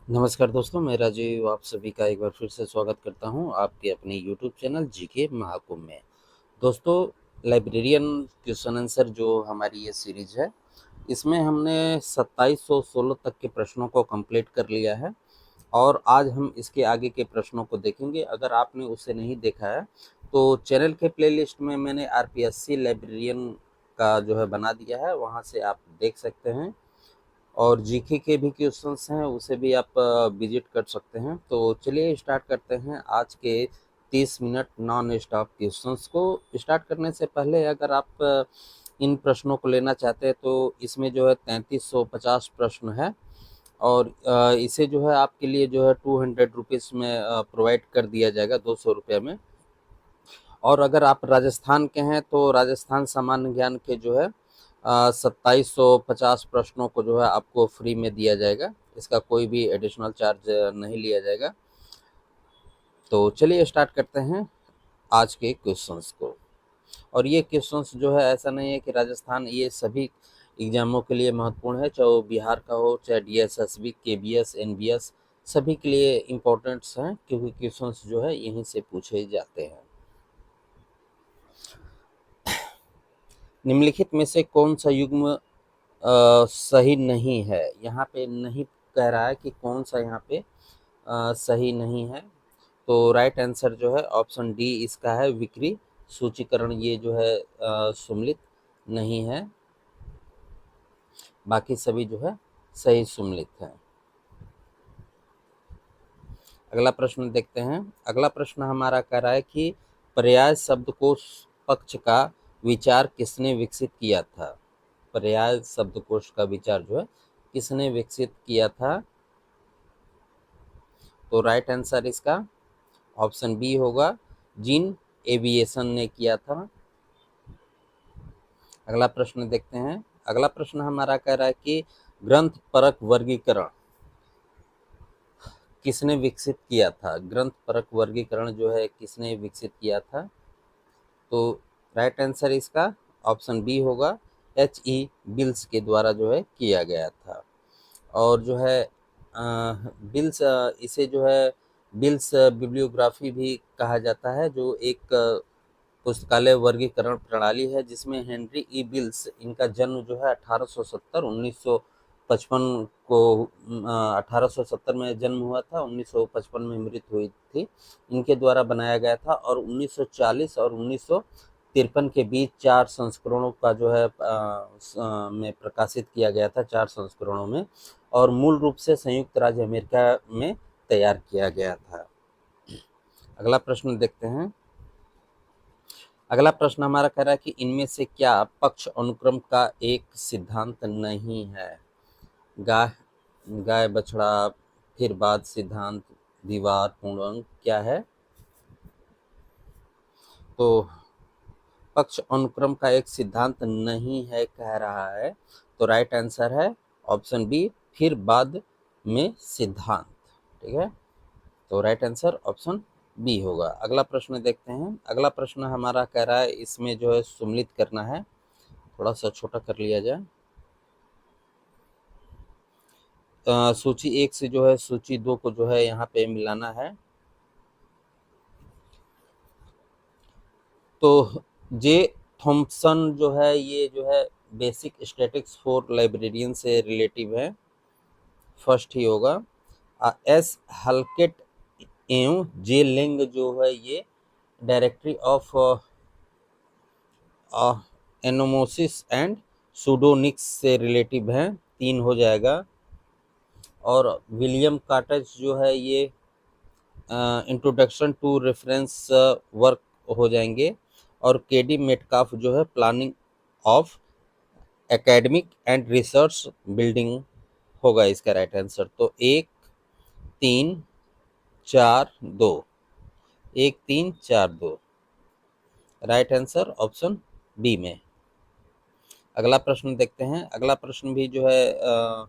नमस्कार दोस्तों, मैं राजीव आप सभी का एक बार फिर से स्वागत करता हूं आपके अपने यूट्यूब चैनल जीके महाकुंभ में। दोस्तों, लाइब्रेरियन क्वेश्चन आंसर जो हमारी ये सीरीज है, इसमें हमने 2716 तक के प्रश्नों को कंप्लीट कर लिया है और आज हम इसके आगे के प्रश्नों को देखेंगे। अगर आपने उसे नहीं देखा है तो चैनल के प्लेलिस्ट में मैंने आरपीएससी लाइब्रेरियन का जो है बना दिया है, वहाँ से आप देख सकते हैं। और जीके के भी क्वेश्चंस हैं, उसे भी आप विजिट कर सकते हैं। तो चलिए स्टार्ट करते हैं आज के 30 मिनट नॉन स्टॉप क्वेश्चंस को। स्टार्ट करने से पहले अगर आप इन प्रश्नों को लेना चाहते हैं तो इसमें जो है 3350 प्रश्न है और इसे जो है आपके लिए जो है 200 रुपीज़ में प्रोवाइड कर दिया जाएगा, 200 रुपये में। और अगर आप राजस्थान के हैं तो राजस्थान सामान्य ज्ञान के जो है 2750 प्रश्नों को जो है आपको फ्री में दिया जाएगा। इसका कोई भी एडिशनल चार्ज नहीं लिया जाएगा। तो चलिए स्टार्ट करते हैं आज के क्वेश्चंस को। और ये क्वेश्चंस जो है, ऐसा नहीं है कि राजस्थान, ये सभी एग्जामों के लिए महत्वपूर्ण है, चाहे वो बिहार का हो, चाहे डीएसएसबी, केबीएस, एनबीएस, सभी के लिए इम्पोर्टेंट्स हैं क्योंकि क्वेश्चंस जो है यहीं से पूछे जाते हैं। निम्नलिखित में से कौन सा युग्म सही नहीं है? यहाँ पे नहीं कह रहा है कि कौन सा यहाँ पे सही नहीं है। तो राइट आंसर जो है ऑप्शन डी इसका है, विक्री सूचीकरण। ये जो है सुम्मिलित नहीं है, बाकी सभी जो है सही सुम्मिलित है। अगला प्रश्न देखते हैं। अगला प्रश्न हमारा कह रहा है कि पर्याय शब्दकोश पक्ष का विचार किसने विकसित किया था? पर्याय शब्दकोश का विचार जो है किसने विकसित किया था? तो राइट आंसर इसका ऑप्शन बी होगा, जीन एविएशन ने किया था। अगला प्रश्न देखते हैं। अगला प्रश्न हमारा कह रहा है कि ग्रंथ परक वर्गीकरण किसने विकसित किया था? ग्रंथ परक वर्गीकरण जो है किसने विकसित किया था? तो राइट आंसर इसका ऑप्शन बी होगा, बिल्स के द्वारा जो है किया गया था। और जो है बिल्स, इसे जो है बिल्स बिब्लियोग्राफी भी कहा जाता है, जो एक पुस्तकालय वर्गीकरण प्रणाली है जिसमें हेनरी ई बिल्स, इनका जन्म जो है 1870 1955 को 1870 में जन्म हुआ था, 1955 में मृत्यु हुई थी। इनके द्वारा बनाया गया था और 1940 और 1953 के बीच 4 संस्करणों का जो है में प्रकाशित किया गया था, 4 संस्करणों में। और मूल रूप से संयुक्त राज्य अमेरिका में तैयार किया गया था। अगला प्रश्न देखते हैं। अगला प्रश्न हमारा कह रहा है कि इनमें से क्या पक्ष अनुक्रम का एक सिद्धांत नहीं है? गाय गाय बछड़ा, फिर बाद सिद्धांत, दीवार, पूर्णांक, क्या है? तो पक्ष अनुक्रम का एक सिद्धांत नहीं है कह रहा है, तो राइट आंसर है ऑप्शन बी, फिर बाद में सिद्धांत। ठीक है, तो राइट आंसर ऑप्शन बी होगा। अगला प्रश्न देखते हैं। अगला प्रश्न हमारा कह रहा है, इसमें जो है सुम्मिलित करना है, थोड़ा सा छोटा कर लिया जाए। सूची 1 से जो है सूची 2 को जो है यहाँ पे मिलाना है। तो जे थॉम्पसन जो है, ये जो है बेसिक स्टैटिक्स फॉर लाइब्रेरियन से रिलेटिव है, फर्स्ट ही होगा। एस हल्केट एवं जे लेंग जो है ये डायरेक्टरी ऑफ एनोमोसिस एंड सूडोनिक्स से रिलेटिव है, 3 हो जाएगा। और विलियम कार्टेज जो है ये इंट्रोडक्शन टू रेफरेंस वर्क हो जाएंगे। और केडी मेटकाफ जो है planning of academic and research building होगा इसका राइट आंसर। तो 1 3 4 2, 1 3 4 2 राइट आंसर ऑप्शन बी में। अगला प्रश्न देखते हैं। अगला प्रश्न भी जो है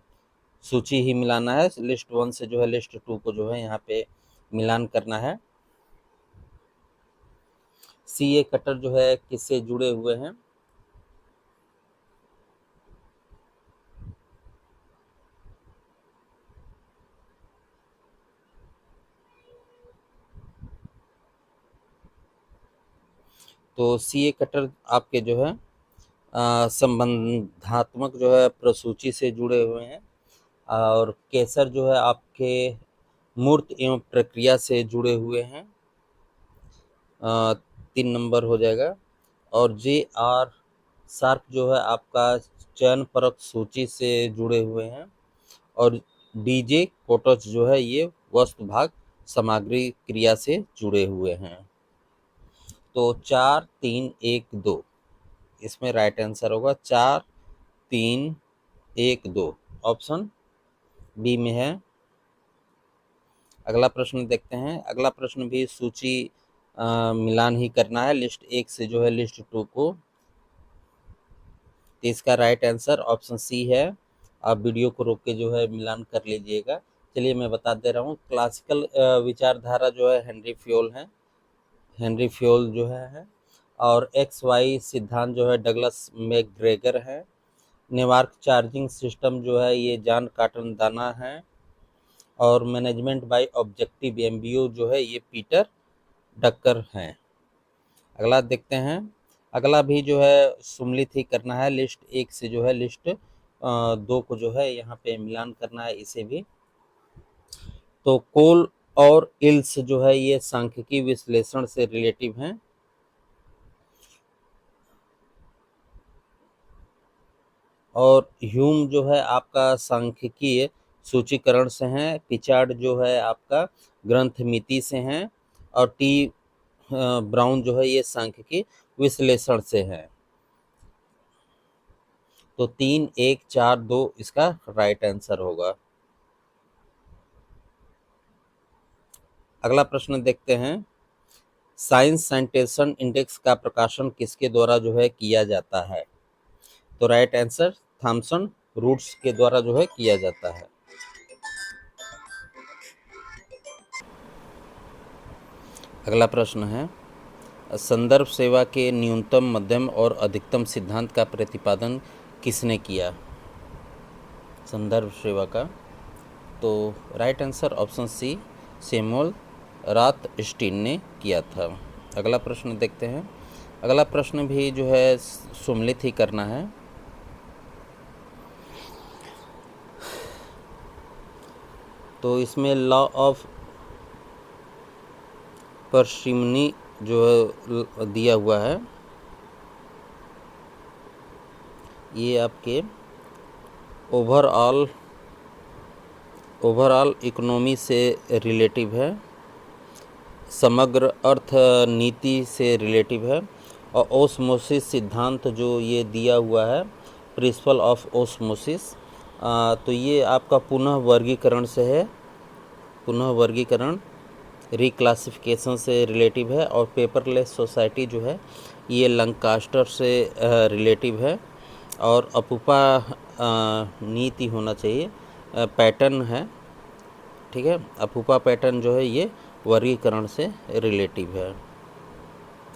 सूची ही मिलाना है, लिस्ट 1 से जो है लिस्ट 2 को जो है यहाँ पे मिलान करना है। सीए कटर जो है किससे जुड़े हुए हैं? तो सी ए कटर आपके जो है संबंधात्मक जो है प्रसूचि से जुड़े हुए हैं, और केसर जो है आपके मूर्त एवं प्रक्रिया से जुड़े हुए हैं, 3 नंबर हो जाएगा। और जे आर शार्प जो है आपका चयन परक सूची से जुड़े हुए हैं, और डीजे कोटच जो है ये वस्तु भाग सामग्री क्रिया से जुड़े हुए हैं। तो 4 3 1 2 इसमें राइट आंसर होगा 4 3 1 2, ऑप्शन बी में है। अगला प्रश्न देखते हैं। अगला प्रश्न भी सूची मिलान ही करना है लिस्ट 1 से जो है लिस्ट 2 को। तो इसका राइट आंसर ऑप्शन सी है। आप वीडियो को रोक के जो है मिलान कर लीजिएगा। चलिए मैं बता दे रहा हूँ। क्लासिकल विचारधारा जो है हेनरी फ्योल है, हेनरी फ्योल जो है, और एक्स वाई सिद्धांत जो है डगलस मैकग्रेगर है। नेटवर्क चार्जिंग सिस्टम जो है ये जॉन कॉटन दाना है, और मैनेजमेंट बाय ऑब्जेक्टिव एमबीओ जो है ये पीटर डक्कर हैं। अगला देखते हैं। अगला भी जो है सुमलित ही करना है लिस्ट 1 से जो है लिस्ट 2 को जो है यहाँ पे मिलान करना है इसे भी। तो कोल और इल्स जो है ये सांख्यिकी विश्लेषण से रिलेटिव हैं, और ह्यूम जो है आपका सांख्यिकीय सूचीकरण से हैं। पिचार्ड जो है आपका ग्रंथ मिति से हैं, और टी ब्राउन जो है ये सांख्यिकी विश्लेषण से है। तो 3 1 4 2 इसका राइट आंसर होगा। अगला प्रश्न देखते हैं। साइंस साइटेशन इंडेक्स का प्रकाशन किसके द्वारा जो है किया जाता है? तो राइट आंसर थॉमसन रूट्स के द्वारा जो है किया जाता है। अगला प्रश्न है। संदर्भ सेवा के न्यूनतम, मध्यम और अधिकतम सिद्धांत का प्रतिपादन किसने किया? संदर्भ सेवा का, तो right answer option C Samuel Rothstein ने किया था। अगला प्रश्न देखते हैं। अगला प्रश्न भी जो है सुमलित ही करना है। तो इसमें लॉ ऑफ पार्सिमनी जो है दिया हुआ है, ये आपके ओवरऑल इकोनॉमी से रिलेटिव है, समग्र अर्थ नीति से रिलेटिव है, और ओस्मोसिस सिद्धांत जो ये दिया हुआ है, प्रिंसिपल ऑफ ओस्मोसिस, तो ये आपका पुनः वर्गीकरण से है, पुनः वर्गीकरण रिक्लासिफिकेशन से रिलेटिव है, और पेपरलेस सोसाइटी जो है ये लंकास्टर से रिलेटिव है, और अपूपा नीति होना चाहिए, पैटर्न है, ठीक है। अपूपा पैटर्न जो है ये वर्गीकरण से रिलेटिव है,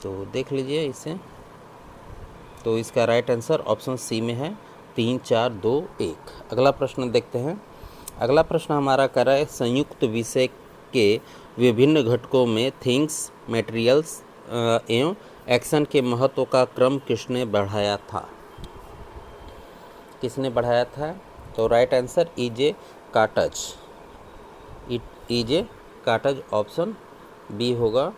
तो देख लीजिए इसे। तो इसका राइट आंसर ऑप्शन सी में है 3 4 2 1। अगला प्रश्न देखते हैं। अगला प्रश्न हमारा कर रहा है संयुक्त विषय के विभिन्न घटकों में थिंग्स, मटेरियल्स एवं एक्शन के महत्व का क्रम किसने बढ़ाया था? किसने बढ़ाया था? तो राइट आंसर ईजे कार्टज, ईजे कार्टज ऑप्शन बी होगा।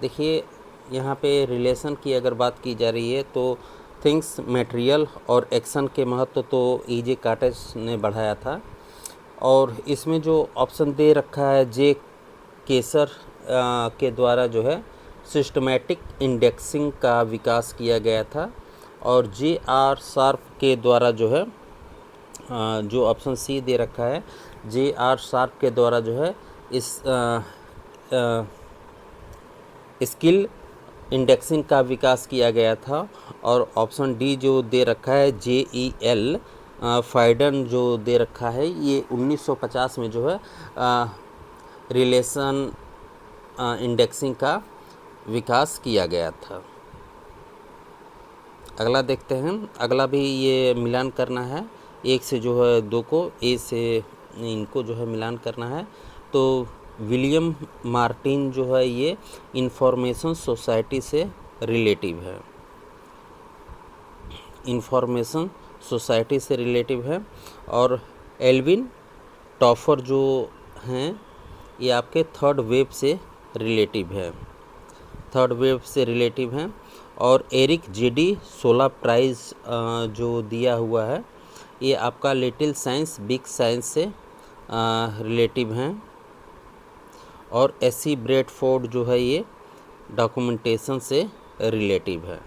देखिए यहाँ पे रिलेशन की अगर बात की जा रही है तो थिंग्स, मटेरियल और एक्शन के महत्व तो ईजे कार्टज ने बढ़ाया था, और इसमें जो ऑप्शन दे रखा है जे केसर के द्वारा जो है सिस्टमैटिक इंडेक्सिंग का विकास किया गया था, और जे आर शार्प के द्वारा जो है जो ऑप्शन सी दे रखा है जे आर शार्प के द्वारा जो है इस स्किल इंडेक्सिंग का विकास किया गया था, और ऑप्शन डी जो दे रखा है JEL फाइडन जो दे रखा है ये 1950 में जो है रिलेशन इंडेक्सिंग का विकास किया गया था। अगला देखते हैं। अगला भी ये मिलान करना है, 1 से जो है 2 को, ए से इनको जो है मिलान करना है। तो विलियम मार्टिन जो है ये इंफॉर्मेशन सोसाइटी से रिलेटिव है, इंफॉर्मेशन सोसाइटी से रिलेटिव है। और एल्विन टॉफर जो हैं ये आपके थर्ड वेव से रिलेटिव है, थर्ड वेव से रिलेटिव हैं। और एरिक जेडी 16 प्राइज़ जो दिया हुआ है ये आपका लिटिल साइंस बिग साइंस से रिलेटिव हैं। और एसी ब्रेडफोर्ड जो है ये डॉक्यूमेंटेशन से रिलेटिव है।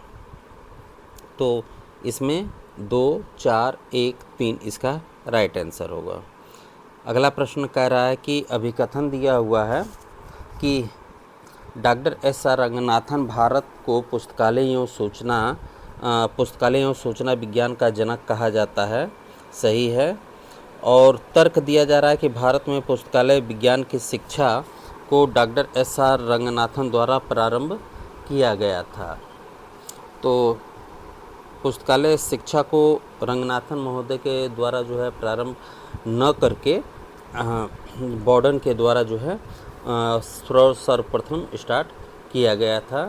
तो इसमें 2, 4, 1, 3 इसका राइट आंसर होगा। अगला प्रश्न कह रहा है कि अभिकथन दिया हुआ है कि डॉक्टर एस.आर. रंगनाथन भारत को पुस्तकालय एवं सूचना विज्ञान का जनक कहा जाता है, सही है। और तर्क दिया जा रहा है कि भारत में पुस्तकालय विज्ञान की शिक्षा को डॉक्टर एस.आर. रंगनाथन द्वारा प्रारंभ किया गया था। तो पुस्तकालय शिक्षा को रंगनाथन महोदय के द्वारा जो है प्रारंभ न करके बॉर्डन के द्वारा जो है सर्वप्रथम स्टार्ट किया गया था।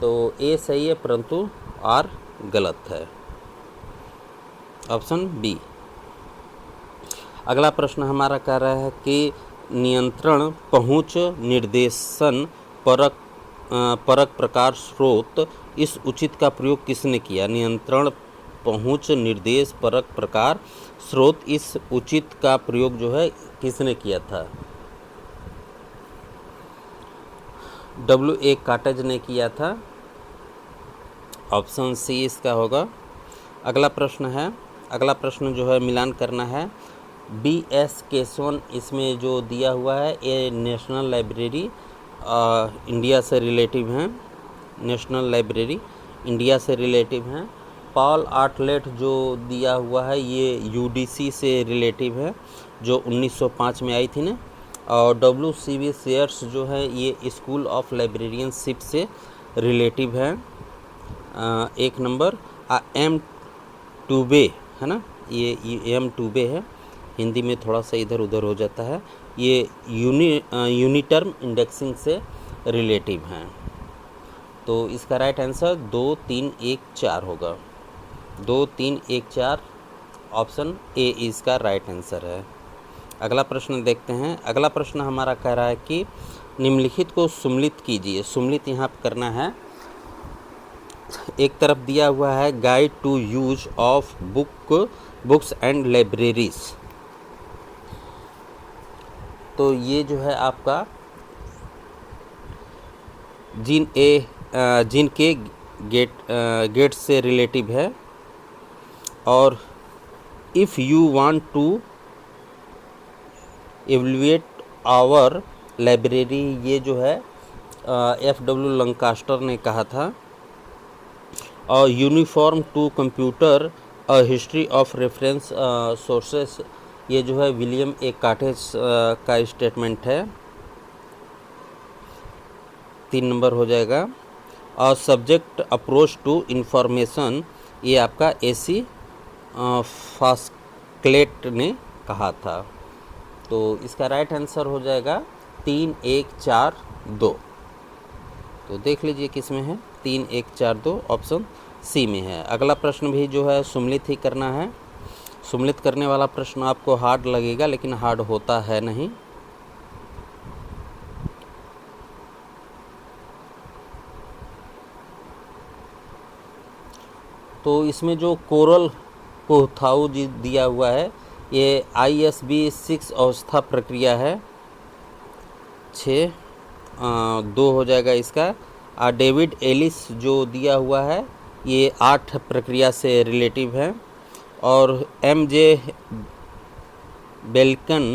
तो ए सही है परंतु आर गलत है, ऑप्शन बी। अगला प्रश्न हमारा कह रहा है कि नियंत्रण पहुंच निर्देशन परक प्रकार स्रोत इस उचित का प्रयोग किसने किया? नियंत्रण पहुंच निर्देश परक प्रकार स्रोत इस उचित का प्रयोग जो है किसने किया था? W.A. काटज ने किया था, ऑप्शन सी इसका होगा। अगला प्रश्न जो है मिलान करना है। B.S. केशवन इसमें जो दिया हुआ है ये नेशनल लाइब्रेरी इंडिया से रिलेटिव हैं, नेशनल लाइब्रेरी इंडिया से रिलेटिव हैं। पॉल आर्टलेट जो दिया हुआ है ये UDC से रिलेटिव है जो 1905 में आई थी ना। और W.C.B. शेयर्स जो है ये स्कूल ऑफ लाइब्रेरियनशिप से रिलेटिव है। एक नंबर M. टूबे है ना, ये M. टूबे है, हिंदी में थोड़ा सा इधर उधर हो जाता है, ये यूनिटर्म इंडेक्सिंग से रिलेटिव हैं। तो इसका राइट आंसर 2, 3, 1, 4 होगा। 2, 3, 1, 4 ऑप्शन ए इसका राइट आंसर है। अगला प्रश्न देखते हैं। अगला प्रश्न हमारा कह रहा है कि निम्नलिखित को सुम्मिलित कीजिए। सुम्मिलित यहाँ पर करना है। एक तरफ दिया हुआ है guide to use of books and libraries, तो ये जो है आपका जिन के गेट से रिलेटिव है। और if you want to evaluate our library, ये जो है F.W. लंकास्टर ने कहा था। और uniform to computer a history of reference sources, ये जो है विलियम ए काटेज का स्टेटमेंट है, 3 नंबर हो जाएगा। और सब्जेक्ट अप्रोच टू इंफॉर्मेशन, ये आपका AC फास्क्लेट ने कहा था। तो इसका राइट आंसर हो जाएगा 3, 1, 4, 2। तो देख लीजिए किस में है, 3, 1, 4, 2 ऑप्शन सी में है। अगला प्रश्न भी जो है सुम्मिलित ही करना है। सुम्मिलित करने वाला प्रश्न आपको हार्ड लगेगा लेकिन हार्ड होता है नहीं। तो इसमें जो कोरल कोथाऊ जी दिया हुआ है ये ISB 6 अवस्था प्रक्रिया है, 6, 2 हो जाएगा इसका। और डेविड एलिस जो दिया हुआ है ये 8 प्रक्रिया से रिलेटिव है। और MJ बेल्कन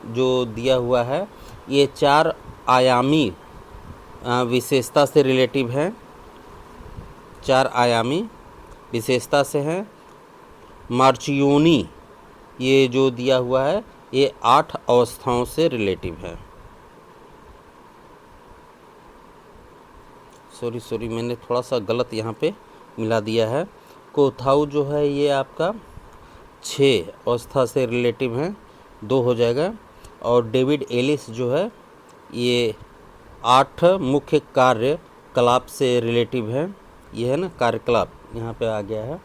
जो दिया हुआ है ये 4 आयामी विशेषता से रिलेटिव है, 4 आयामी विशेषता से है। मार्चियोनी ये जो दिया हुआ है ये 8 अवस्थाओं से रिलेटिव है। सॉरी मैंने थोड़ा सा गलत यहाँ पे मिला दिया है। कोथाऊ जो है ये आपका 6 अवस्था से रिलेटिव है, 2 हो जाएगा। और डेविड एलिस जो है ये 8 मुख्य कार्यकलाप से रिलेटिव है, ये है ना कार्यकलाप, यहाँ पे आ गया है।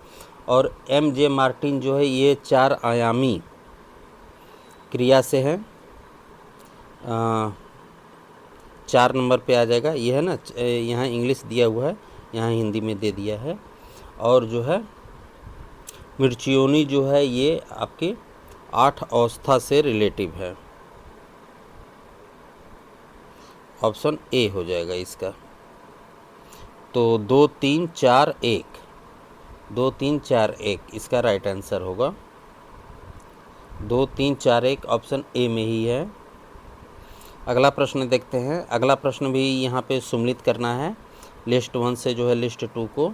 और एम.जे. मार्टिन जो है ये 4 आयामी क्रिया से है, 4 नंबर पे आ जाएगा, ये है ना, यहाँ इंग्लिश दिया हुआ है, यहाँ हिंदी में दे दिया है। और जो है मिर्चियोनी जो है ये आपके 8 अवस्था से रिलेटिव है, ऑप्शन ए हो जाएगा इसका। तो 2 3 4 1, 2 3 4 1 इसका राइट आंसर होगा। 2 3 4 1 ऑप्शन ए में ही है। अगला प्रश्न देखते हैं। अगला प्रश्न भी यहाँ पे सम्मिलित करना है लिस्ट 1 से जो है लिस्ट 2 को।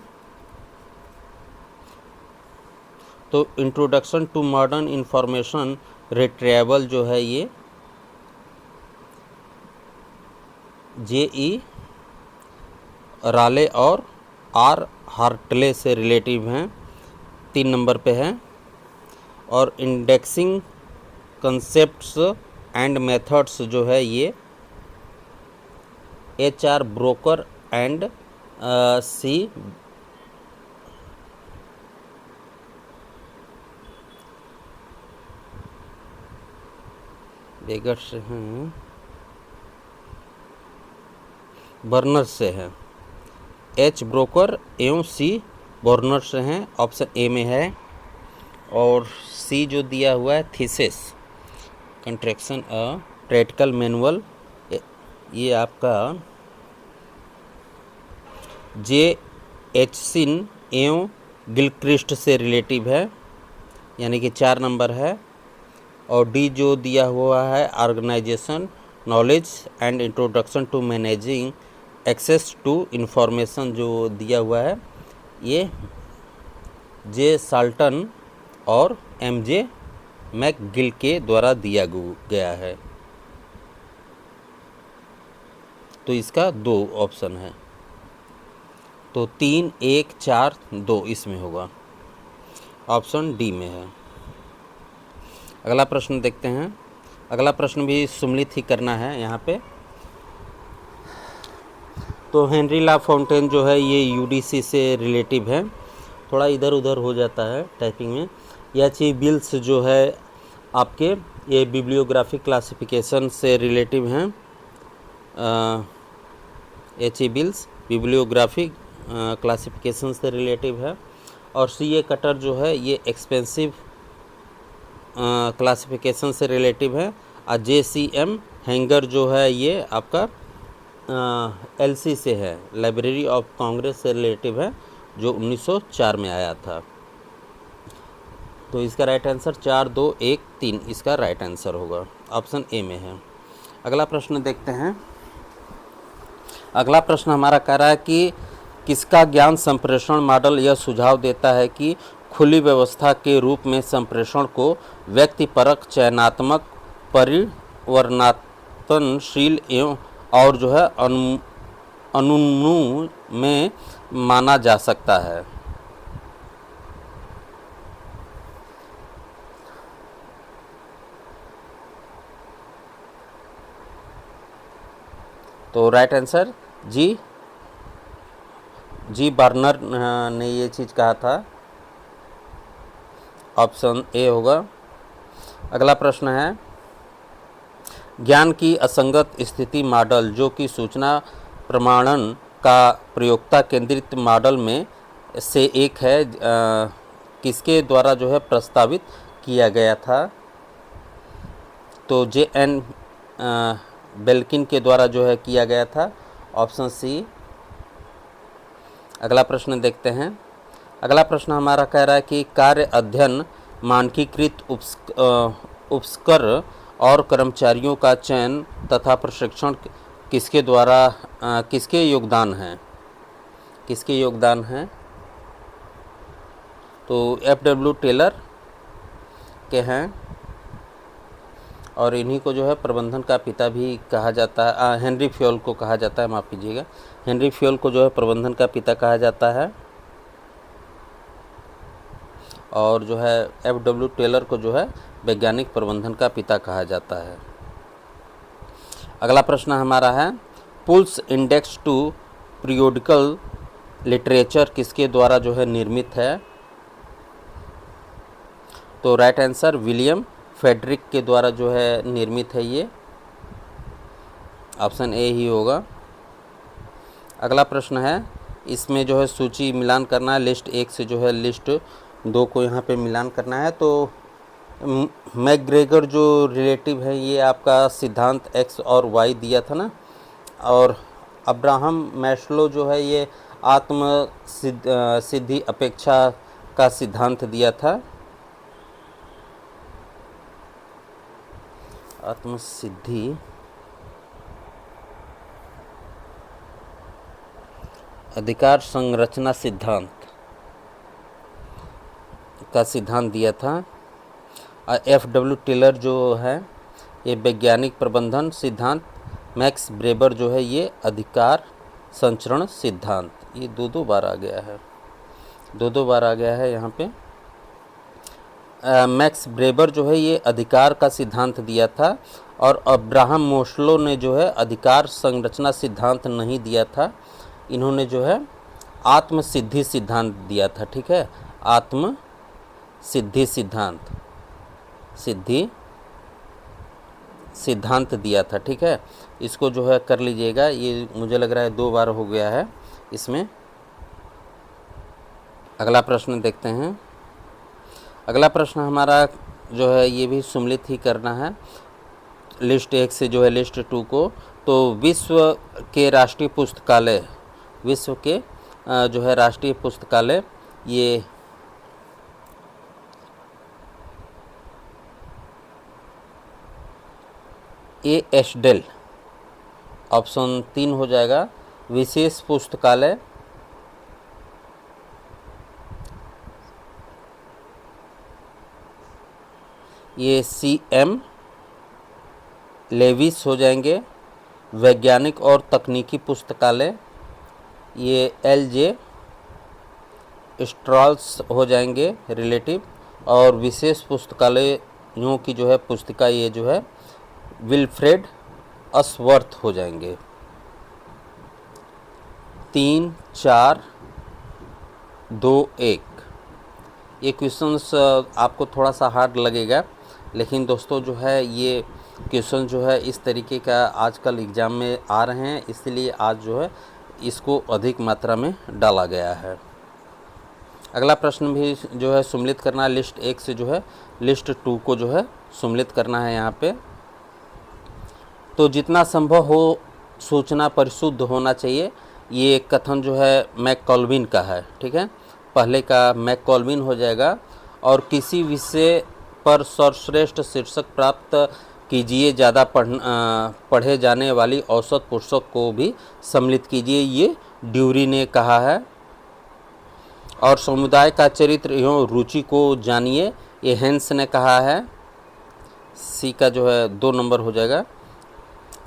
तो introduction to modern information retrieval जो है ये J.E. राले और R. हार्टले से रिलेटिव हैं, 3 नंबर पे है। और इंडेक्सिंग कंसेप्ट्स एंड मेथड्स जो है ये H.R. Broker and C. बेगर से हैं, बर्नर से हैं, H. ब्रोकर एवं C. बर्नर से हैं, ऑप्शन ए में है। और C जो दिया हुआ है थीसिस कंट्रैक्शन प्रैक्टिकल मैनुअल, ये आपका J.H. एवं गिलक्रिस्ट से रिलेटिव है, यानी कि 4 नंबर है। और डी जो दिया हुआ है organisation knowledge and introduction to managing access to information जो दिया हुआ है ये जे साल्टन और एम.जे. मैकगिल के द्वारा दिया गया है। तो इसका 2 ऑप्शन है। तो 3 1 4 2 इसमें होगा, ऑप्शन डी में है। अगला प्रश्न देखते हैं। अगला प्रश्न भी सम्मिलित ही करना है यहाँ पे। तो हेनरी ला फाउंटेन जो है ये यूडीसी से रिलेटिव है, थोड़ा इधर उधर हो जाता है टाइपिंग में। H.E. बिल्स जो है आपके ये बिब्लियोग्राफिक क्लासिफिकेशन से रिलेटिव हैं, H.E. बिल्स बिब्लियोग्राफिक क्लासिफिकेशन से रिलेटिव है। और C.A. कटर जो है ये एक्सपेंसिव क्लासिफिकेशन से रिलेटिव है। और J.C.M. हैंगर जो है ये आपका LC से है, लाइब्रेरी ऑफ कांग्रेस से रिलेटिव है, जो 1904 में आया था। तो इसका राइट आंसर 4 2 1 3 इसका राइट आंसर होगा, ऑप्शन ए में है। अगला प्रश्न देखते हैं। अगला प्रश्न हमारा कह रहा है कि किसका ज्ञान संप्रेषण मॉडल यह सुझाव देता है कि खुली व्यवस्था के रूप में संप्रेषण को व्यक्तिपरक, चयनात्मक, परिवर्तनशील एवं और जो है अनुन्मुख में माना जा सकता है। तो राइट आंसर जी बर्नर ने ये चीज़ कहा था, ऑप्शन ए होगा। अगला प्रश्न है, ज्ञान की असंगत स्थिति मॉडल जो कि सूचना प्रमाणन का प्रयोक्ता केंद्रित मॉडल में से एक है, किसके द्वारा जो है प्रस्तावित किया गया था? तो J.N. बेल्किन के द्वारा जो है किया गया था, ऑप्शन सी। अगला प्रश्न देखते हैं। अगला प्रश्न हमारा कह रहा है कि कार्य अध्ययन मानकीकृत उपस्कर और कर्मचारियों का चयन तथा प्रशिक्षण किसके द्वारा किसके योगदान हैं? तो F.W. टेलर के हैं, और इन्हीं को जो है प्रबंधन का पिता भी कहा जाता है। हेनरी फ्योल को कहा जाता है, माफ़ कीजिएगा, हेनरी फ्योल को जो है प्रबंधन का पिता कहा जाता है। और जो है F.W. टेलर को जो है वैज्ञानिक प्रबंधन का पिता कहा जाता है। अगला प्रश्न हमारा है Poole's index to periodical literature किसके द्वारा जो है निर्मित है? तो राइट आंसर विलियम फेडरिक के द्वारा जो है निर्मित है ये, ऑप्शन ए ही होगा। अगला प्रश्न है, इसमें जो है सूची मिलान करना है, लिस्ट 1 से जो है लिस्ट 2 को यहाँ पे मिलान करना है। तो मैकग्रेगर जो रिलेटिव है ये आपका सिद्धांत एक्स और वाई दिया था ना, और अब्राहम मैस्लो जो है ये सिद्धि अपेक्षा का सिद्धांत दिया था। आत्मसिद्धि अधिकार संरचना सिद्धांत का सिद्धांत दिया था। एफ.डब्ल्यू. टेलर जो है ये वैज्ञानिक प्रबंधन सिद्धांत, मैक्स ब्रेबर जो है ये अधिकार संचरण सिद्धांत। ये दो बार आ गया है, दो बार आ गया है यहाँ पे। मैक्स ब्रेबर जो है ये अधिकार का सिद्धांत दिया था, और अब्राहम मोस्लो ने जो है अधिकार संरचना सिद्धांत नहीं दिया था, इन्होंने जो है आत्मसिद्धि सिद्धांत दिया था। ठीक है, आत्मसिद्धि सिद्धांत दिया था। ठीक है, इसको जो है कर लीजिएगा, ये मुझे लग रहा है 2 बार हो गया है इसमें। अगला प्रश्न देखते हैं। अगला प्रश्न हमारा जो है ये भी सम्मिलित ही करना है, लिस्ट 1 से जो है लिस्ट 2 को। तो विश्व के राष्ट्रीय पुस्तकालय ये एएसडेल, ऑप्शन 3 हो जाएगा। विशेष पुस्तकालय ये CM लेविस हो जाएंगे। वैज्ञानिक और तकनीकी पुस्तकालय ये LJ स्ट्रॉल्स हो जाएंगे रिलेटिव, और विशेष पुस्तकालयों की जो है पुस्तिका ये जो है विल्फ्रेड अस्वर्थ हो जाएंगे। 3, 4, 2, 1। ये क्वेश्चंस आपको थोड़ा सा हार्ड लगेगा, लेकिन दोस्तों जो है ये क्वेश्चन जो है इस तरीके का आजकल एग्ज़ाम में आ रहे हैं, इसलिए आज जो है इसको अधिक मात्रा में डाला गया है। अगला प्रश्न भी जो है सम्मिलित करना है, लिस्ट 1 से जो है लिस्ट 2 को जो है सम्मिलित करना है यहाँ पे। तो जितना संभव हो सूचना परिशुद्ध होना चाहिए, ये कथन जो है मैककॉल्विन का है। ठीक है, पहले का मैककॉल्विन हो जाएगा। और किसी विषय पर सर्वश्रेष्ठ शीर्षक प्राप्त कीजिए, ज़्यादा पढ़े जाने वाली औसत पुस्तक को भी सम्मिलित कीजिए, ये ड्यूरी ने कहा है। और समुदाय का चरित्र एवं रुचि को जानिए, ये हेंस ने कहा है। सी का जो है 2 नंबर हो जाएगा।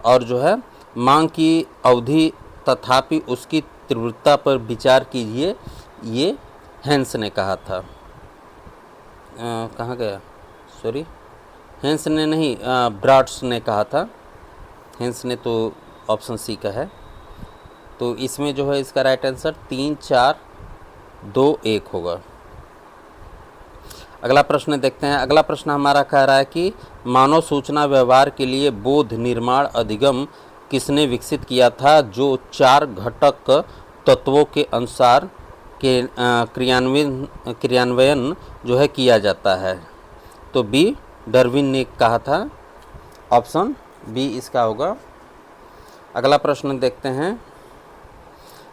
और जो है मांग की अवधि तथापि उसकी तीव्रता पर विचार कीजिए, ये हेंस ने कहा था। कहाँ गया, सॉरी, हेंस ने नहीं, ब्राड्स ने कहा था। हेंस ने तो ऑप्शन सी का है। तो इसमें जो है इसका राइट आंसर 3, 4, 2, 1 होगा। अगला प्रश्न देखते हैं। अगला प्रश्न हमारा कह रहा है कि मानव सूचना व्यवहार के लिए बोध निर्माण अधिगम किसने विकसित किया था, जो 4 घटक तत्वों के अनुसार के क्रियान्वयन जो है किया जाता है। तो बी डार्विन ने कहा था, ऑप्शन बी इसका होगा। अगला प्रश्न देखते हैं।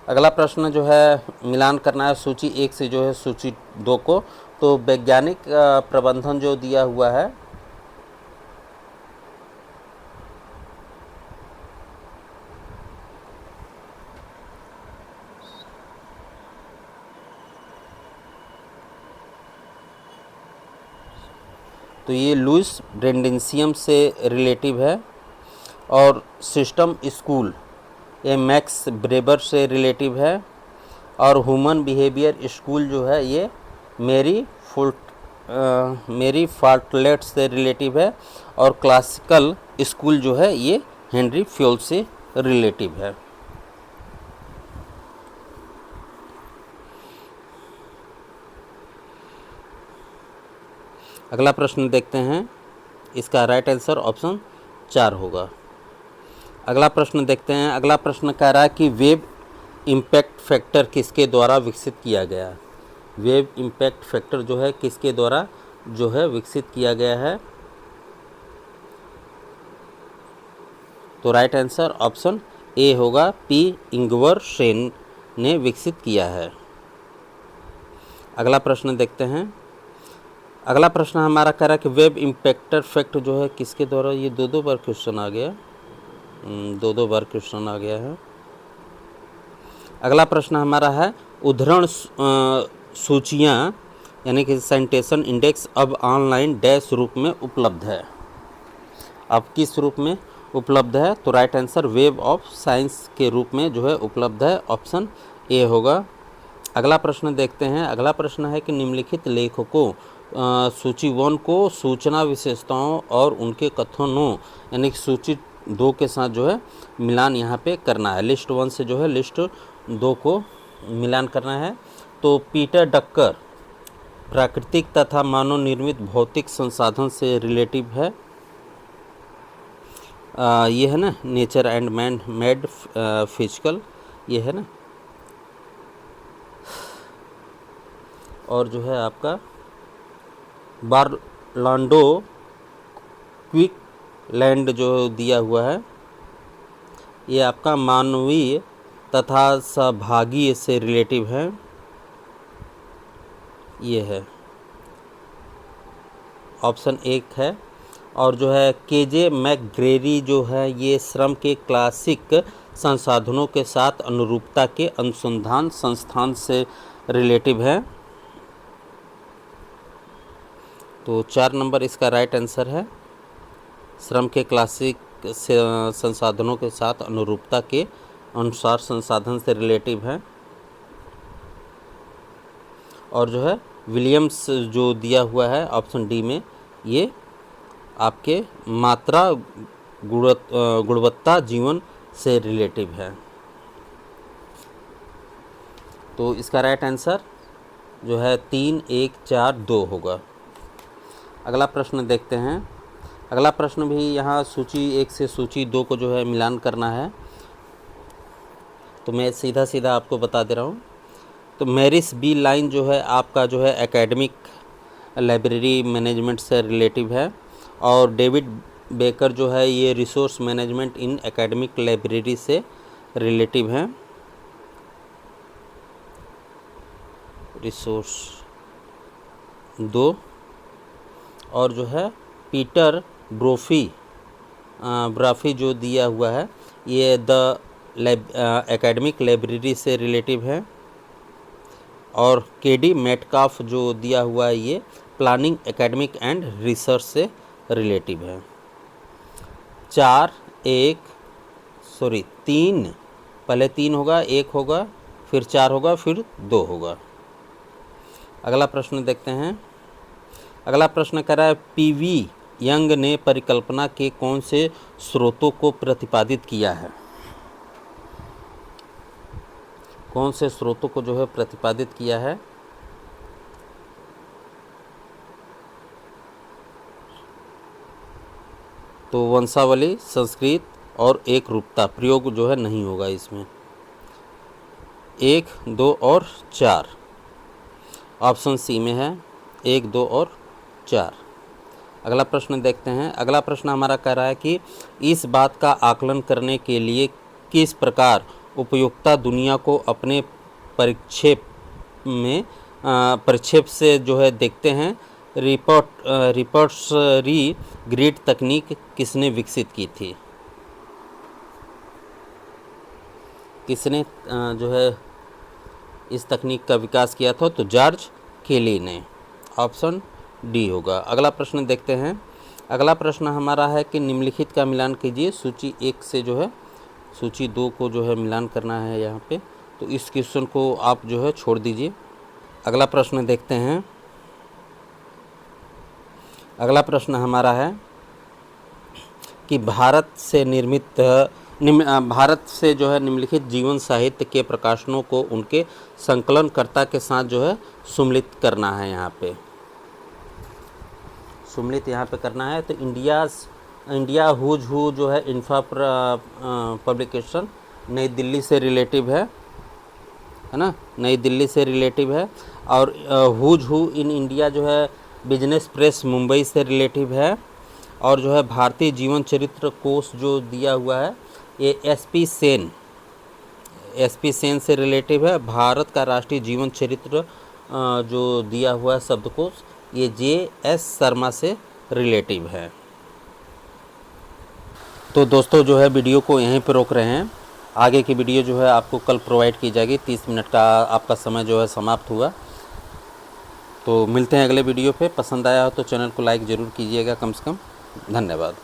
अगला प्रश्न जो है मिलान करना है सूची 1 से जो है सूची 2 को। तो वैज्ञानिक प्रबंधन जो दिया हुआ है, तो ये लुइस ब्रेंडेंसियम से रिलेटिव है। और सिस्टम स्कूल ये मैक्स ब्रेबर से रिलेटिव है। और ह्यूमन बिहेवियर स्कूल जो है ये मेरी फाल्टलेट से रिलेटिव है। और क्लासिकल स्कूल जो है ये हेनरी फ्यूल से रिलेटिव है। अगला प्रश्न देखते हैं, इसका राइट आंसर ऑप्शन 4 होगा। अगला प्रश्न देखते हैं। अगला प्रश्न कह रहा है कि वेब इम्पैक्ट फैक्टर किसके द्वारा विकसित किया गया है। वेब इम्पैक्ट फैक्टर जो है किसके द्वारा जो है विकसित किया गया है। तो राइट आंसर ऑप्शन ए होगा, पी इंगवर सेन ने विकसित किया है। अगला प्रश्न देखते हैं। अगला प्रश्न हमारा कह रहा है कि वेब इम्पैक्टर फैक्ट जो है किसके द्वारा, ये दो बार क्वेश्चन आ गया, दो बार क्वेश्चन आ गया है। अगला प्रश्न हमारा है, उद्धरण सूचियाँ यानी कि साइटेशन इंडेक्स अब ऑनलाइन डैश रूप में उपलब्ध है। अब किस रूप में उपलब्ध है। तो right answer web of science के रूप में जो है उपलब्ध है, ऑप्शन ए होगा। अगला प्रश्न देखते हैं। अगला प्रश्न है कि निम्नलिखित लेखकों सूची 1 को सूचना विशेषताओं और उनके कथनों यानी कि सूची 2 के साथ जो है मिलान यहाँ पे करना है। लिस्ट 1 से जो है लिस्ट 2 को मिलान करना है। तो पीटर डक्कर प्राकृतिक तथा मानव निर्मित भौतिक संसाधन से रिलेटिव है। ये है ना, nature and man made physical, ये है ना। और जो है आपका बार्लांडो क्विकलैंड जो दिया हुआ है, ये आपका मानवीय तथा सहभागी से रिलेटिव है, ये है ऑप्शन 1 है। और जो है केजे मैकग्रेरी जो है ये श्रम के क्लासिक संसाधनों के साथ अनुरूपता के अनुसंधान संस्थान से रिलेटिव है। तो 4 नंबर इसका राइट आंसर है, श्रम के क्लासिक संसाधनों के साथ अनुरूपता के अनुसार संसाधन से रिलेटिव है। और जो है विलियम्स जो दिया हुआ है ऑप्शन डी में, ये आपके मात्रा गुणवत्ता जीवन से रिलेटिव है। तो इसका राइट आंसर जो है 3, 1, 4, 2 होगा। अगला प्रश्न देखते हैं। अगला प्रश्न भी यहाँ सूची 1 से सूची 2 को जो है मिलान करना है। तो मैं सीधा सीधा आपको बता दे रहा हूँ। तो मैरिस बी लाइन जो है आपका जो है एकेडमिक लाइब्रेरी मैनेजमेंट से रिलेटिव है। और डेविड बेकर जो है ये रिसोर्स मैनेजमेंट इन एकेडमिक लाइब्रेरी से रिलेटिव है। रिसोर्स 2। और जो है पीटर ब्राफी जो दिया हुआ है ये द एकेडमिक लाइब्रेरी से रिलेटिव है। और केडी मेटकाफ जो दिया हुआ है ये प्लानिंग एकेडमिक एंड रिसर्च से रिलेटिव है। 3 पहले 3 होगा, 1 होगा, फिर 4 होगा, फिर 2 होगा। अगला प्रश्न देखते हैं। अगला प्रश्न कह रहा है पीवी यंग ने परिकल्पना के कौन से स्रोतों को प्रतिपादित किया है। कौन से स्रोतों को जो है प्रतिपादित किया है। तो वंशावली, संस्कृत और एक रूपता प्रयोग जो है नहीं होगा इसमें। 1, 2 और 4 ऑप्शन सी में है, 1, 2 और 4। अगला प्रश्न देखते हैं। अगला प्रश्न हमारा कह रहा है कि इस बात का आकलन करने के लिए किस प्रकार उपयोक्ता दुनिया को अपने परिक्षेप से जो है देखते हैं। रिपोर्ट्सरी ग्रिड तकनीक किसने विकसित की थी। किसने जो है इस तकनीक का विकास किया था। तो जॉर्ज केली ने, ऑप्शन डी होगा। अगला प्रश्न देखते हैं। अगला प्रश्न हमारा है कि निम्नलिखित का मिलान कीजिए। सूची 1 से जो है सूची 2 को जो है मिलान करना है यहाँ पे। तो इस क्वेश्चन को आप जो है छोड़ दीजिए। अगला प्रश्न देखते हैं। अगला प्रश्न हमारा है कि भारत से जो है निम्नलिखित जीवन साहित्य के प्रकाशनों को उनके संकलनकर्ता के साथ जो है सम्मिलित करना है। यहाँ पे सम्मिलित यहाँ पे करना है। तो इंडिया हुज हू जो है इन्फा पब्लिकेशन नई दिल्ली से रिलेटिव है ना, नई दिल्ली से रिलेटिव है। और हुज हू इन इंडिया जो है बिजनेस प्रेस मुंबई से रिलेटिव है। और जो है भारतीय जीवन चरित्र कोश जो दिया हुआ है ये एसपी सेन से रिलेटिव है। भारत का राष्ट्रीय जीवन चरित्र जो दिया हुआ है शब्दकोश ये JS शर्मा से रिलेटिव है। तो दोस्तों जो है वीडियो को यहीं पर रोक रहे हैं। आगे की वीडियो जो है आपको कल प्रोवाइड की जाएगी। 30 मिनट का आपका समय जो है समाप्त हुआ। तो मिलते हैं अगले वीडियो पे। पसंद आया हो तो चैनल को लाइक ज़रूर कीजिएगा कम से कम। धन्यवाद।